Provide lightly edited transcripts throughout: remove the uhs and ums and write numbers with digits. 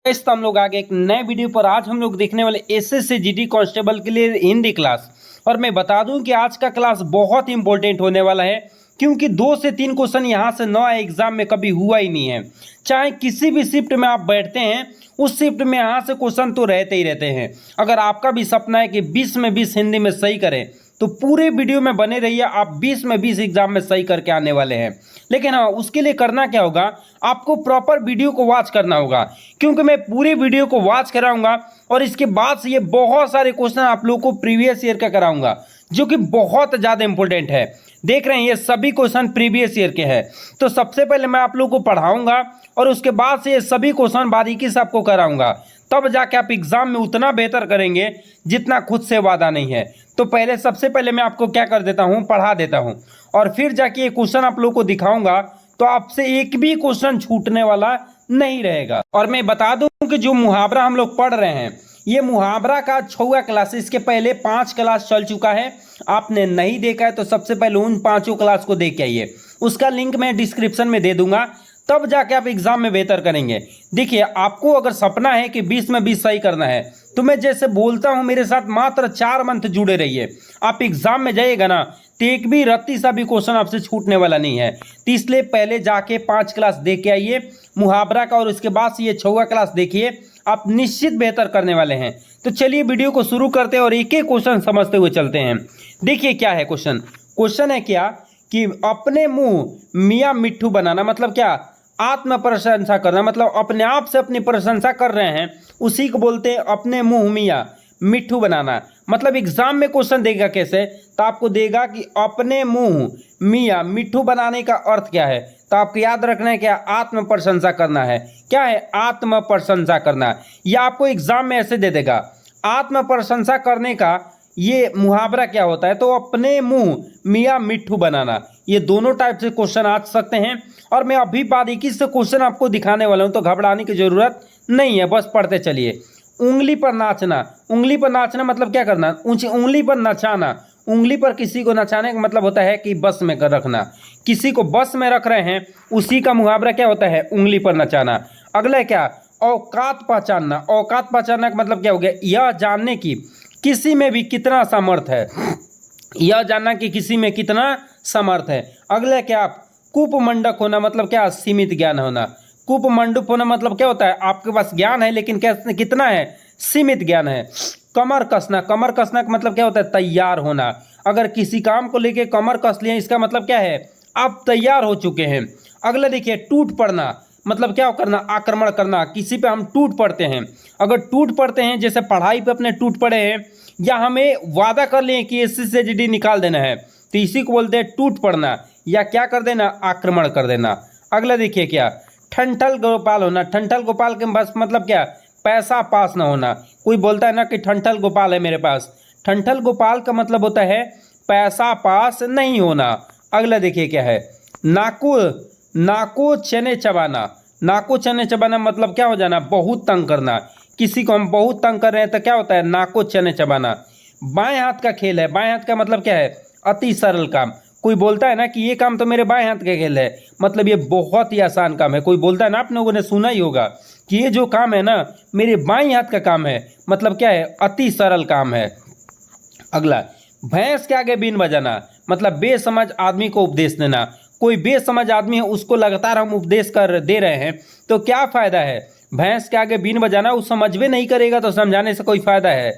तो हम लोग आगे एक नए वीडियो पर। आज हम लोग देखने वाले एसएससी जीडी कांस्टेबल के लिए हिंदी क्लास। और मैं बता दूं कि आज का क्लास बहुत इंपॉर्टेंट होने वाला है, क्योंकि 2 से 3 क्वेश्चन यहाँ से नया एग्जाम में कभी हुआ ही नहीं है। चाहे किसी भी शिफ्ट में आप बैठते हैं, उस शिफ्ट में यहाँ से क्वेश्चन तो रहते ही रहते हैं। अगर आपका भी सपना है कि 20 में 20 हिंदी में सही करें, तो पूरे वीडियो में बने रहिए। आप 20 में 20 एग्जाम में सही करके आने वाले हैं। लेकिन हाँ, उसके लिए करना क्या होगा, आपको प्रॉपर वीडियो को वॉच करना होगा, क्योंकि मैं पूरी वीडियो को वॉच कराऊंगा और इसके बाद से ये बहुत सारे क्वेश्चन आप लोगों को प्रीवियस ईयर का कराऊंगा, जो कि बहुत ज़्यादा इंपॉर्टेंट है। देख रहे हैं, ये सभी क्वेश्चन प्रीवियस ईयर के हैं। तो सबसे पहले मैं आप लोगों को पढ़ाऊंगा और उसके बाद से ये सभी क्वेश्चन बारीकी से आपको कराऊंगा, तब जाके आप एग्जाम में उतना बेहतर करेंगे जितना खुद से वादा नहीं है। तो पहले सबसे पहले मैं आपको क्या कर देता हूँ, पढ़ा देता हूँ, और फिर जाके ये क्वेश्चन आप लोगों को दिखाऊंगा। तो आपसे एक भी क्वेश्चन छूटने वाला नहीं रहेगा। और मैं बता दूं कि जो मुहावरा हम लोग पढ़ रहे हैं, ये मुहावरा का 6वां क्लास, इसके पहले 5 क्लास चल चुका है। आपने नहीं देखा है तो सबसे पहले उन 5 क्लास को देख के आइए। उसका लिंक मैं डिस्क्रिप्शन में दे दूंगा, तब जाके आप एग्जाम में बेहतर करेंगे। देखिए, आपको अगर सपना है कि 20 में 20 सही करना है, तो मैं जैसे बोलता हूं, मेरे साथ मात्र 4 मंथ जुड़े रहिए। आप एग्जाम में जाइएगा ना, तो एक भी रत्ती सा भी क्वेश्चन आपसे छूटने वाला नहीं है। तो इसलिए पहले जाके 5 क्लास देख के आइए मुहावरा का, और उसके बाद से ये 6वां क्लास देखिए। आप निश्चित बेहतर करने वाले हैं। तो चलिए वीडियो को शुरू करते हैं और एक एक क्वेश्चन समझते हुए चलते हैं। देखिए क्या है क्वेश्चन। क्वेश्चन है क्या कि अपने मुंह मियाँ मिट्ठू बनाना, मतलब क्या, आत्म प्रशंसा करना, मतलब अपने आप से अपनी प्रशंसा कर रहे हैं, उसी को बोलते हैं अपने मुंह मियाँ मिट्ठू बनाना। मतलब एग्जाम में क्वेश्चन देगा कैसे, तो आपको देगा कि अपने मुंह मियाँ मिट्ठू बनाने का अर्थ क्या है। तो आपको याद रखना है क्या, आत्म प्रशंसा करना है। क्या है, आत्म प्रशंसा करना। यह आपको एग्जाम में ऐसे दे देगा, आत्म प्रशंसा करने का ये मुहावरा क्या होता है, तो अपने मुंह मियाँ मिट्ठू बनाना। ये दोनों टाइप से क्वेश्चन आ सकते हैं, और मैं अभी बारीकी से क्वेश्चन आपको दिखाने वाला हूं, तो घबराने की जरूरत नहीं है, बस पढ़ते चलिए। उंगली पर नाचना। उंगली पर नाचना मतलब क्या करना, ऊंची उंगली पर नचाना। उंगली पर किसी को नचाने का मतलब होता है कि बस में कर रखना। किसी को बस में रख रहे हैं, उसी का मुहावरा क्या होता है, उंगली पर नचाना। अगला है क्या, औकात पहचानना। औकात पहचानना का मतलब क्या हो गया, यह जानने की किसी में भी कितना सामर्थ है। यह जानना कि किसी में कितना सामर्थ है। अगला क्या, कुपमंडक होना, मतलब क्या, सीमित ज्ञान होना। कुपमंडुक होना मतलब क्या होता है, आपके पास ज्ञान है लेकिन कितना है, सीमित ज्ञान है। कमर कसना। कमर कसना का मतलब क्या होता है, तैयार होना। अगर किसी काम को लेके कमर कस लिए, इसका मतलब क्या है, आप तैयार हो चुके हैं। अगला देखिए, टूट पड़ना, मतलब क्या करना, आक्रमण करना। किसी पे हम टूट पड़ते हैं। अगर टूट पड़ते हैं, जैसे पढ़ाई पे अपने टूट पड़े हैं, या हमें वादा कर लें कि एसएससी से जीडी निकाल देना है, तो इसी को बोलते हैं टूट पड़ना, या क्या कर देना, आक्रमण कर देना। अगला देखिए क्या, ठंठल गोपाल होना। ठंठल गोपाल के बस मतलब क्या, पैसा पास ना होना। कोई बोलता है ना कि ठंठल गोपाल है मेरे पास, ठंठल गोपाल का मतलब होता है पैसा पास नहीं होना। अगला देखिए क्या है, नाको चने चबाना। नाको चने चबाना मतलब क्या हो जाना, बहुत तंग करना। किसी को हम बहुत तंग कर रहे हैं तो क्या होता है, नाको चने चबाना। बाएं हाथ का खेल है। बाएं हाथ का मतलब क्या है, अति सरल काम। कोई बोलता है ना कि ये काम तो मेरे बाएं हाथ का खेल है, मतलब ये बहुत ही आसान काम है। कोई बोलता है ना, आप लोगों ने सुना ही होगा कि ये जो काम है ना, मेरे बाएं हाथ का काम है, मतलब क्या है, अति सरल काम है। अगला, भैंस के आगे बीन बजाना, मतलब बेसमझ आदमी को उपदेश देना। कोई बेसमझ आदमी है, उसको लगातार हम उपदेश कर दे रहे हैं, तो क्या फायदा है, भैंस के आगे बीन बजाना। वो समझ में नहीं करेगा तो समझाने से कोई फायदा है,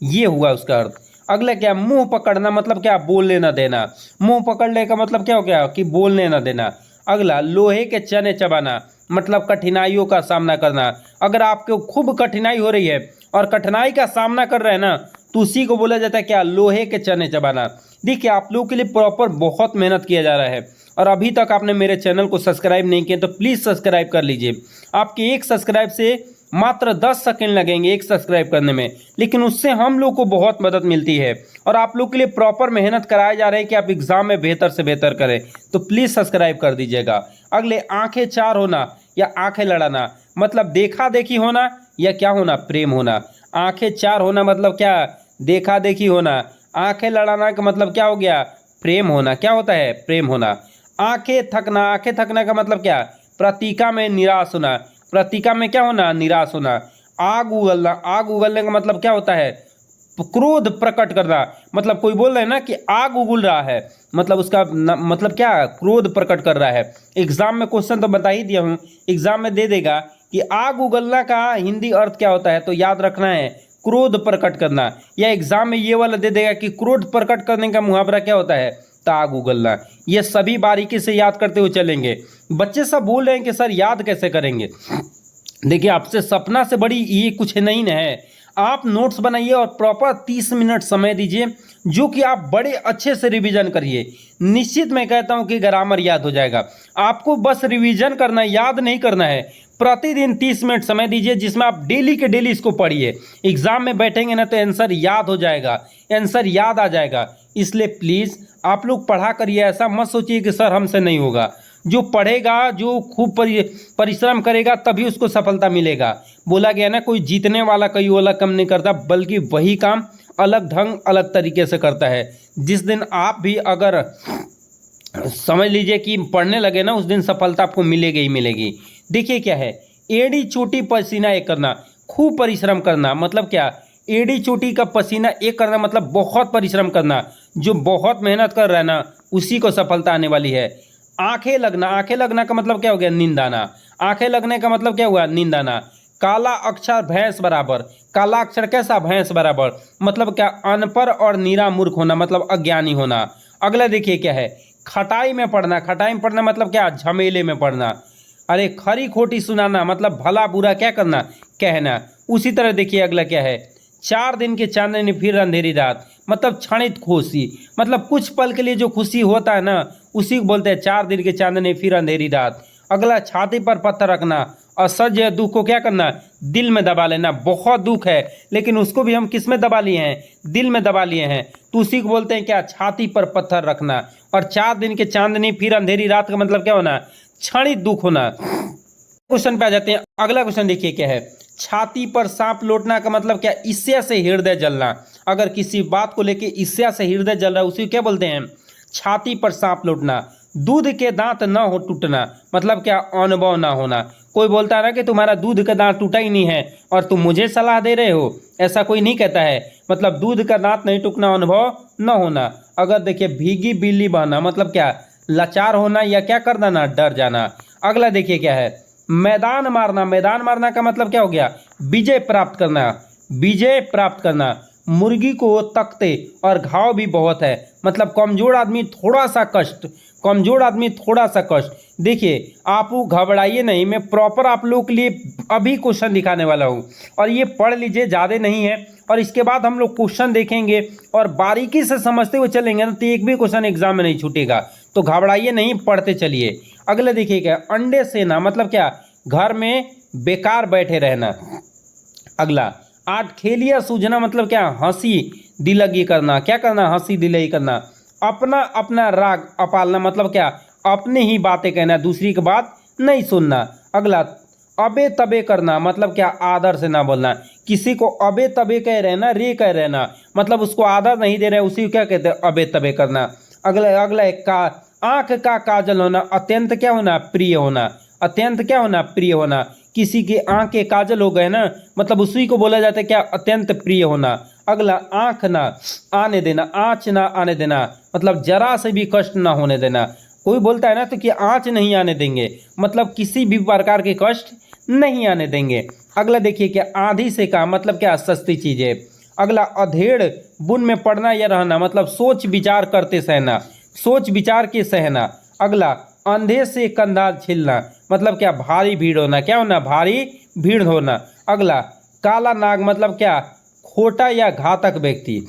ये हुआ उसका अर्थ। अगला क्या, मुंह पकड़ना, मतलब क्या, बोलने न देना। मुंह पकड़ने का मतलब क्या हो गया, कि बोलने न देना। अगला, लोहे के चने चबाना, मतलब कठिनाइयों का सामना करना। अगर आपको खूब कठिनाई हो रही है और कठिनाई का सामना कर रहे हैं ना, तो उसी को बोला जाता है क्या, लोहे के चने चबाना। देखिए, आप लोगों के लिए प्रॉपर बहुत मेहनत किया जा रहा है, और अभी तक आपने मेरे चैनल को सब्सक्राइब नहीं किया तो प्लीज़ सब्सक्राइब कर लीजिए। आपके एक सब्सक्राइब से मात्र 10 सेकंड लगेंगे एक सब्सक्राइब करने में, लेकिन उससे हम लोग को बहुत मदद मिलती है, और आप लोग के लिए प्रॉपर मेहनत कराए जा रहे हैं कि आप एग्जाम में बेहतर से बेहतर करें। तो प्लीज़ सब्सक्राइब कर दीजिएगा। अगले, आंखें चार होना या आंखें लड़ाना, मतलब देखा देखी होना या क्या होना, प्रेम होना। आंखें चार होना मतलब क्या, देखा देखी होना। आंखें लड़ाना का मतलब क्या हो गया, प्रेम होना। क्या होता है, प्रेम होना। आंखें थकना। आंखें थकना का मतलब क्या, प्रतीक्षा में निराश होना। प्रतिका में क्या होना, निराश होना। आग उगलना, आग उगलने का मतलब क्या होता है, क्रोध प्रकट करना। मतलब कोई बोल रहा है ना कि आग उगल रहा है, मतलब उसका मतलब क्या, क्रोध प्रकट कर रहा है। एग्जाम में क्वेश्चन तो बता ही दिया हूँ, एग्जाम में दे देगा कि आग उगलना का हिंदी अर्थ क्या होता है, तो याद रखना है क्रोध प्रकट करना। या एग्जाम में ये वाला दे देगा कि क्रोध प्रकट करने का मुहावरा क्या होता है, तो आग उगलना। ये सभी बारीकी से याद करते हुए चलेंगे। बच्चे सब बोल रहे हैं कि सर याद कैसे करेंगे। देखिए, आपसे सपना से बड़ी ये कुछ नहीं है। आप नोट्स बनाइए और प्रॉपर 30 मिनट समय दीजिए, जो कि आप बड़े अच्छे से रिवीजन करिए। निश्चित मैं कहता हूं कि ग्रामर याद हो जाएगा। आपको बस रिवीजन करना है, याद नहीं करना है। प्रतिदिन 30 मिनट समय दीजिए, जिसमें आप डेली के डेली इसको पढ़िए। एग्जाम में बैठेंगे ना तो आंसर याद हो जाएगा, आंसर याद आ जाएगा। इसलिए प्लीज़ आप लोग पढ़ा करिए, ऐसा मत सोचिए कि सर हमसे नहीं होगा। जो पढ़ेगा, जो खूब परिश्रम करेगा, तभी उसको सफलता मिलेगा। बोला गया ना, कोई जीतने वाला कोई वाला काम नहीं करता, बल्कि वही काम अलग ढंग अलग तरीके से करता है। जिस दिन आप भी अगर समझ लीजिए कि पढ़ने लगे ना, उस दिन सफलता आपको मिलेगी ही मिलेगी। देखिए क्या है, एड़ी चोटी पसीना एक करना, खूब परिश्रम करना। मतलब क्या, एड़ी चोटी का पसीना एक करना मतलब बहुत परिश्रम करना। जो बहुत मेहनत कर रहा है ना, उसी को सफलता आने वाली है। आंखें लगना, आंखें लगना का मतलब क्या हो गया, नींद आना। आंखें लगने का मतलब क्या हुआ, नींद आना। काला अक्षर भैंस बराबर, काला अक्षर कैसा, भैंस बराबर। मतलब क्या, अनपढ़ और नीरा मूर्ख होना, मतलब अज्ञानी होना। अगला देखिए क्या है, खटाई में पढ़ना, खटाई में पढ़ना मतलब क्या, झमेले में पढ़ना। अरे खरी खोटी सुनाना, मतलब भला बुरा क्या करना, कहना। उसी तरह देखिए अगला क्या है, 4 दिन के चांदनी फिर अंधेरी रात, मतलब क्षणित खुशी। मतलब कुछ पल के लिए जो खुशी होता है ना, उसी को बोलते हैं 4 दिन के चांदनी फिर अंधेरी रात। अगला, छाती पर पत्थर रखना, असह्य दुख को क्या करना, दिल में दबा लेना। बहुत दुख है, लेकिन उसको भी हम किस में दबा लिए हैं, दिल में दबा लिए हैं, तो उसी को बोलते हैं क्या, छाती पर पत्थर रखना। और 4 दिन के चांदनी फिर अंधेरी रात का मतलब क्या होना, क्षणित दुख होना। क्वेश्चन पे आ जाते हैं। अगला क्वेश्चन देखिए क्या है, छाती पर सांप लौटना का मतलब क्या, ईर्ष्या से हृदय जलना। अगर किसी बात को लेके ईर्ष्या से हृदय जल रहा है, उसी को क्या बोलते हैं, छाती पर सांप लौटना। दूध के दांत न हो टूटना, मतलब क्या, अनुभव ना होना। कोई बोलता है ना कि तुम्हारा दूध का दांत टूटा ही नहीं है और तुम मुझे सलाह दे रहे हो, ऐसा कोई नहीं कहता है। मतलब दूध का दांत नहीं टूटना, अनुभव न होना। अगर देखिए, भीगी बिल्ली बहना, मतलब क्या, लाचार होना या क्या कर देना, डर जाना। अगला देखिए क्या है, मैदान मारना, मैदान मारना का मतलब क्या हो गया, विजय प्राप्त करना, विजय प्राप्त करना। मुर्गी को तकते और घाव भी बहुत है, मतलब कमजोर आदमी थोड़ा सा कष्ट, कमजोर आदमी थोड़ा सा कष्ट। देखिए, आप घबराइए नहीं, मैं प्रॉपर आप लोग के लिए अभी क्वेश्चन दिखाने वाला हूँ, और ये पढ़ लीजिए, ज़्यादा नहीं है। और इसके बाद हम लोग क्वेश्चन देखेंगे और बारीकी से समझते हुए चलेंगे ना, तो एक भी क्वेश्चन एग्जाम में नहीं छूटेगा। तो घबराइए नहीं, पढ़ते चलिए। अगले देखिए क्या, अंडे सेना, मतलब क्या, घर में बेकार बैठे रहना। अगला, 8 खेलिया सूझना, मतलब क्या, हंसी दिलगी करना। क्या करना, हंसी दिलगी करना। अपना अपना राग अपालना, मतलब क्या, अपने ही बातें कहना, दूसरी की बात नहीं सुनना। अगला, अबे तबे करना, मतलब क्या, आदर से ना बोलना। किसी को अबे तबे कह रहे ना, रे कह रहे ना, मतलब उसको आदर नहीं दे रहे, उसी को क्या कहते हैं, अबे तबे करना। अगला अगला एक का, आंख का काजल होना, अत्यंत क्या होना, प्रिय होना। अत्यंत क्या होना, प्रिय होना। किसी की आंख के काजल हो गए ना, मतलब उसी को बोला जाता है क्या, अत्यंत प्रिय होना। अगला, आंख ना आने देना, आँच ना आने देना, मतलब जरा से भी कष्ट ना होने देना। कोई बोलता है ना तो कि आँच नहीं आने देंगे, मतलब किसी भी प्रकार के कष्ट नहीं आने देंगे। अगला देखिए क्या, आंधी से का मतलब क्या, सस्ती चीजें। अगला, अधेड़ बुन में पड़ना या रहना, मतलब सोच विचार करते सहना, सोच विचार के सहना। अगला, अंधे से कंधा छिलना, मतलब क्या, भारी भीड़ होना। क्या होना, भारी भीड़ होना। अगला, काला नाग, मतलब क्या, खोटा या घातक व्यक्ति।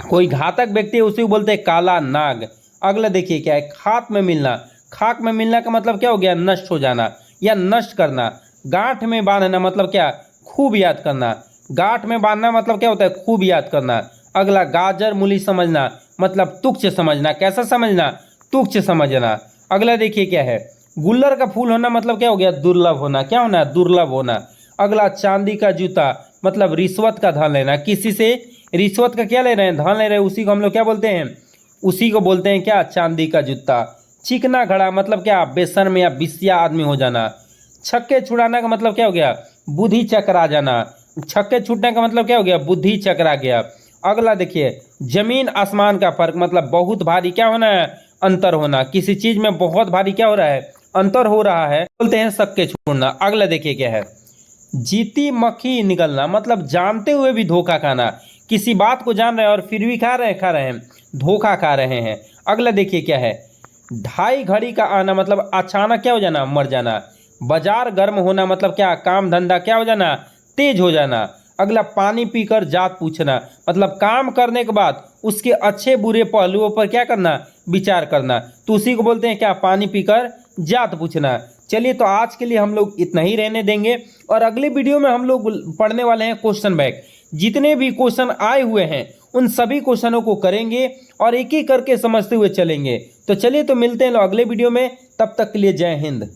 कोई घातक व्यक्ति है, उसी को बोलते हैं काला नाग। अगला देखिए क्या है, खाक में मिलना। खाक में मिलना का मतलब क्या हो गया, नष्ट हो जाना या नष्ट करना। गांठ में बांधना, मतलब क्या, खूब याद करना। गांठ में बांधना मतलब क्या होता है, खूब याद करना। अगला, गाजर मूली समझना, मतलब तुच्छ समझना। कैसा समझना, तुच्छ समझना। अगला देखिए क्या है, गुल्लर का फूल होना, मतलब क्या हो गया, दुर्लभ होना। क्या होना, दुर्लभ होना। अगला, चांदी का जूता, मतलब रिश्वत का धन लेना। किसी से रिश्वत का क्या ले रहे हैं, धन ले रहे हैं, उसी को हम लोग क्या बोलते हैं, उसी को बोलते हैं क्या, चांदी का जूता। चिकना घड़ा, मतलब क्या, बेशर्म या बिस्या आदमी हो जाना। छक्के छुड़ाना का मतलब क्या हो गया? बुद्धि चकरा जाना। छक्के छूटने का मतलब क्या हो गया? बुद्धि चकरा गया। अगला देखिए, जमीन आसमान का फर्क मतलब बहुत भारी क्या होना है? अंतर होना। किसी चीज में बहुत भारी क्या हो रहा है? अंतर हो रहा है, बोलते हैं छक्के छोड़ना। अगला देखिए क्या है, जीती मक्खी निकलना मतलब जानते हुए भी धोखा खाना। किसी बात को जान रहे हैं और फिर भी खा रहे हैं, धोखा खा रहे हैं। अगला देखिए क्या है, ढाई घड़ी का आना मतलब अचानक क्या हो जाना? मर जाना। बाजार गर्म होना मतलब क्या? काम धंधा क्या हो जाना? तेज हो जाना। अगला पानी पीकर जात पूछना मतलब काम करने के बाद उसके अच्छे बुरे पहलुओं पर क्या करना? विचार करना। तो उसी को बोलते हैं क्या? पानी पीकर जात पूछना। चलिए, तो आज के लिए हम लोग इतना ही रहने देंगे और अगले वीडियो में हम लोग पढ़ने वाले हैं क्वेश्चन बैंक। जितने भी क्वेश्चन आए हुए हैं उन सभी क्वेश्चनों को करेंगे और एक एक करके समझते हुए चलेंगे। तो चलिए, तो मिलते हैं अगले वीडियो में। तब तक के लिए जय हिंद।